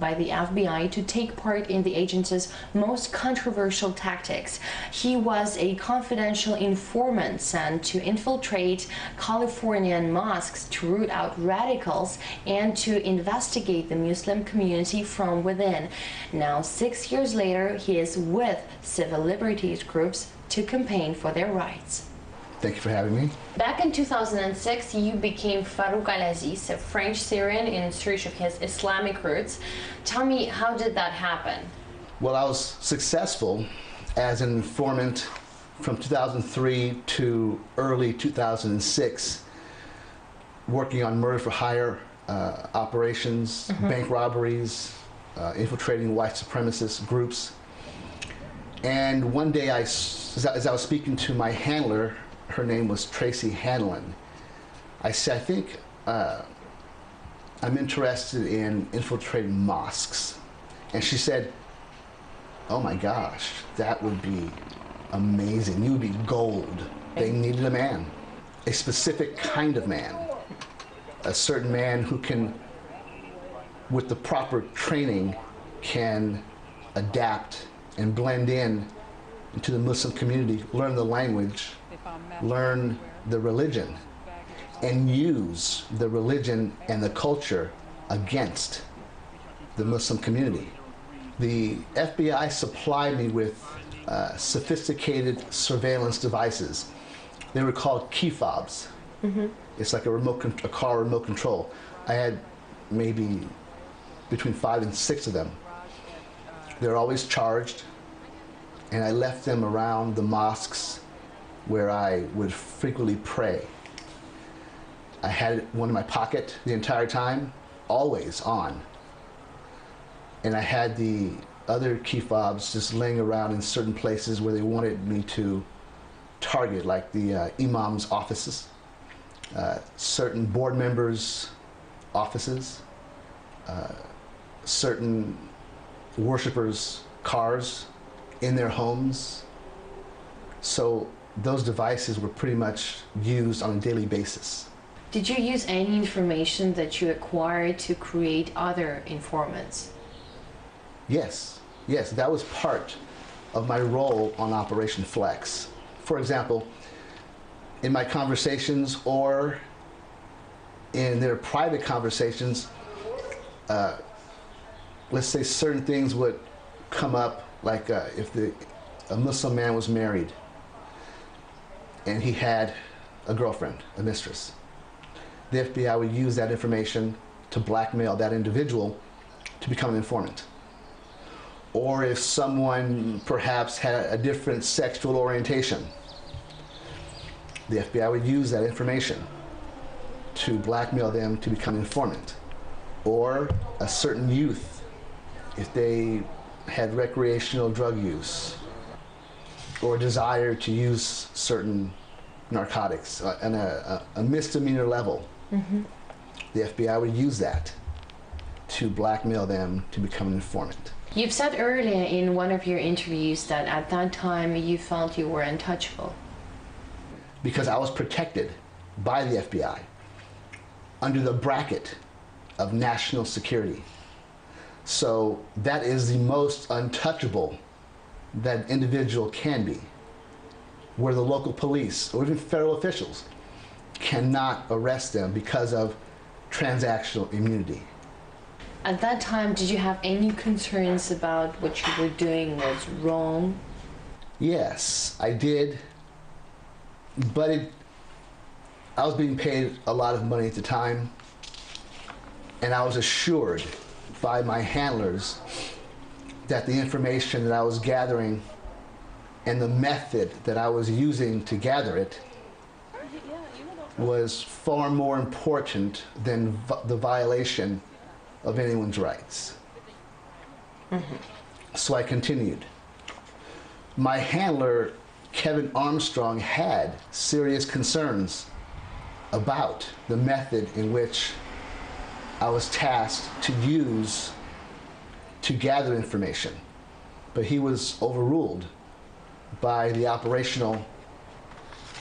by the FBI to take part in the agency's most controversial tactics. He was a confidential informant sent to infiltrate Californian mosques to root out radicals and to investigate the Muslim community from within. Now, 6 years later, he is with civil liberties groups to campaign for their rights. Thank you for having me. Back in 2006, you became Farouk Al-Aziz, a French Syrian in search of his Islamic roots. Tell me, how did that happen? Well, I was successful as an informant from 2003 to early 2006, working on murder for hire operations, bank robberies, infiltrating white supremacist groups. And one day, as I was speaking to my handler, her name was Tracy Hanlon, I said, I think I'm interested in infiltrating mosques. And she said, oh my gosh, that would be amazing. You would be gold. They needed a man, a specific kind of man, a certain man who can, with the proper training, can adapt and blend in into the Muslim community, learn the language, learn the religion, and use the religion and the culture against the Muslim community. The FBI supplied me with sophisticated surveillance devices. They were called key fobs. It's like a car remote control. I had maybe between 5 and 6 of them. They're always charged, and I left them around the mosques where I would frequently pray. I had one in my pocket the entire time, always on. And I had the other key fobs just laying around in certain places where they wanted me to target, like the imam's offices, certain board members' offices, certain worshippers' cars, in their homes. So those devices were pretty much used on a daily basis. Did you use any information that you acquired to create other informants? Yes, that was part of my role on Operation Flex. For example, in my conversations or in their private conversations, let's say certain things would come up, like if a Muslim man was married and he had a girlfriend, a mistress, the FBI would use that information to blackmail that individual to become an informant. Or if someone perhaps had a different sexual orientation, the FBI would use that information to blackmail them to become an informant. Or a certain youth, if they had recreational drug use or desire to use certain narcotics on a misdemeanor level, the FBI would use that to blackmail them to become an informant. You've said earlier in one of your interviews that at that time you felt you were untouchable. Because I was protected by the FBI under the bracket of national security. So that is the most untouchable that individual can be, where the local police or even federal officials cannot arrest them because of transactional immunity. At that time, did you have any concerns about what you were doing was wrong? Yes, I did, but I was being paid a lot of money at the time, and I was assured by my handlers that the information that I was gathering and the method that I was using to gather it was far more important than the violation of anyone's rights. So I continued. My handler, Kevin Armstrong, had serious concerns about the method in which I was tasked to use to gather information, but he was overruled by the operational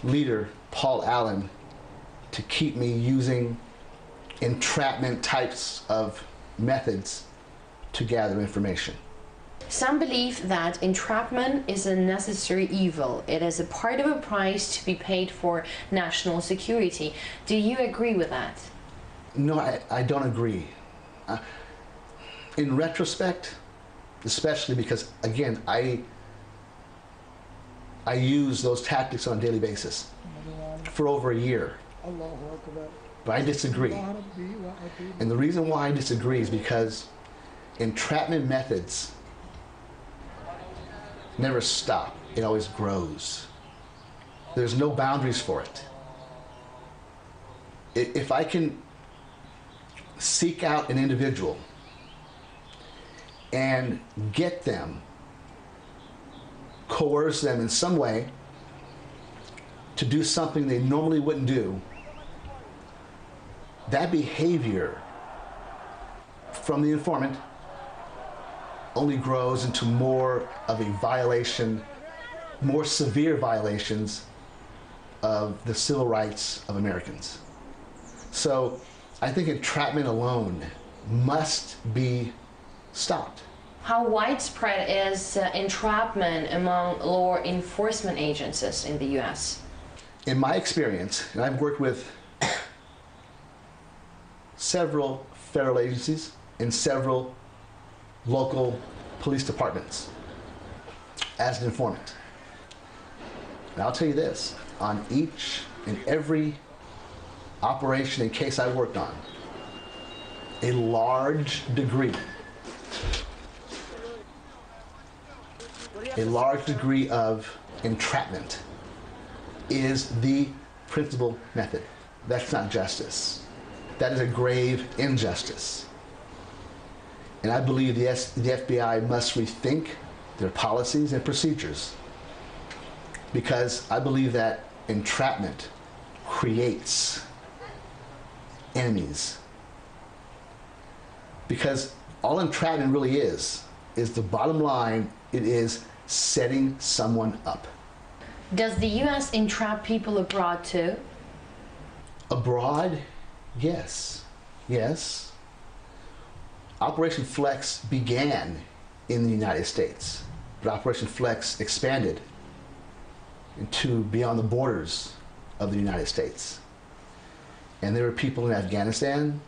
leader, Paul Allen, to keep me using entrapment types of methods to gather information. Some believe that entrapment is a necessary evil. It is a part of a price to be paid for national security. Do you agree with that? No, I don't agree. In retrospect, especially because, again, I use those tactics on a daily basis for over a year. But I disagree. And the reason why I disagree is because entrapment methods never stop. It always grows. There's no boundaries for it. If I can seek out an individual and get them, coerce them in some way to do something they normally wouldn't do, that behavior from the informant only grows into more of a violation, more severe violations of the civil rights of Americans. So I think entrapment alone must be stopped. How widespread is entrapment among law enforcement agencies in the U.S.? In my experience, and I've worked with several federal agencies and several local police departments as an informant. And I'll tell you this, on each and every operation and case I worked on, a large degree of entrapment is the principal method. That's not justice. That is a grave injustice. And I believe the FBI must rethink their policies and procedures, because I believe that entrapment creates enemies. Because all entrapment really is the bottom line, it is setting someone up. Does the U.S. entrap people abroad too? Abroad? Yes. Yes. Operation Flex began in the United States, but Operation Flex expanded into beyond the borders of the United States. And there were people in Afghanistan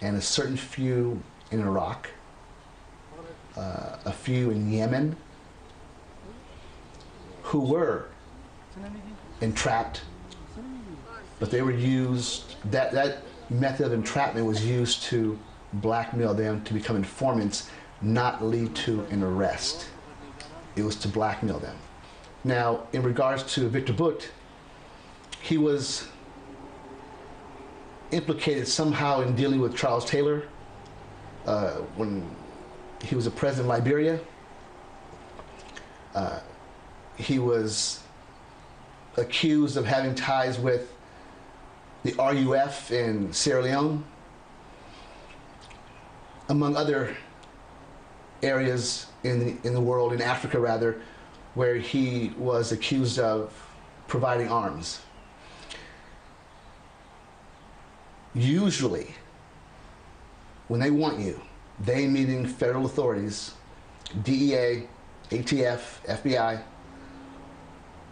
and a certain few in Iraq, a few in Yemen, who were entrapped, but they were used, that method of entrapment was used to blackmail them to become informants, not lead to an arrest. It was to blackmail them. Now, in regards to Victor Bout, he was implicated somehow in dealing with Charles Taylor when he was a president of Liberia. He was accused of having ties with the RUF in Sierra Leone, among other areas in the world, in Africa rather, where he was accused of providing arms. Usually, when they want you, they meaning federal authorities, DEA, ATF, FBI,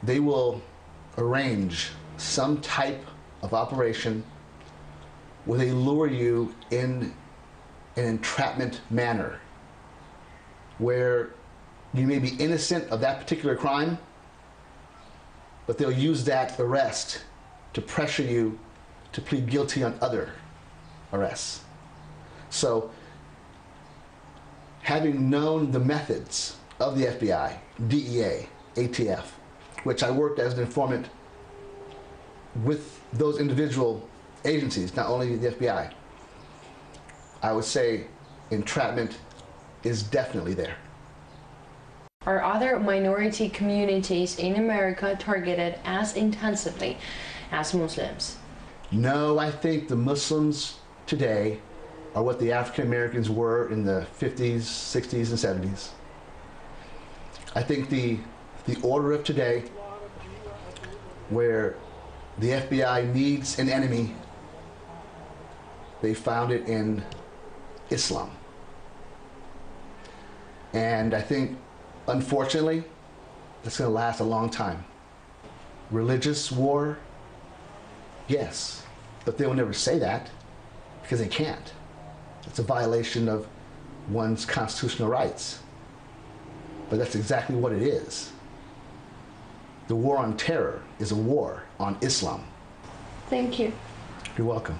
they will arrange some type of operation where they lure you in an entrapment manner, where you may be innocent of that particular crime, but they'll use that arrest to pressure you to plead guilty on other arrests. So, having known the methods of the FBI, DEA, ATF, which I worked as an informant with those individual agencies, not only the FBI, I would say entrapment is definitely there. Are other minority communities in America targeted as intensively as Muslims? No, I think the Muslims today are what the African Americans were in the 50s, 60s, and 70s. I think the order of today, where the FBI needs an enemy, they found it in Islam. And I think, unfortunately, it's going to last a long time. Religious war, yes, but they will never say that because they can't. It's a violation of one's constitutional rights. But that's exactly what it is. The war on terror is a war on Islam. Thank you. You're welcome.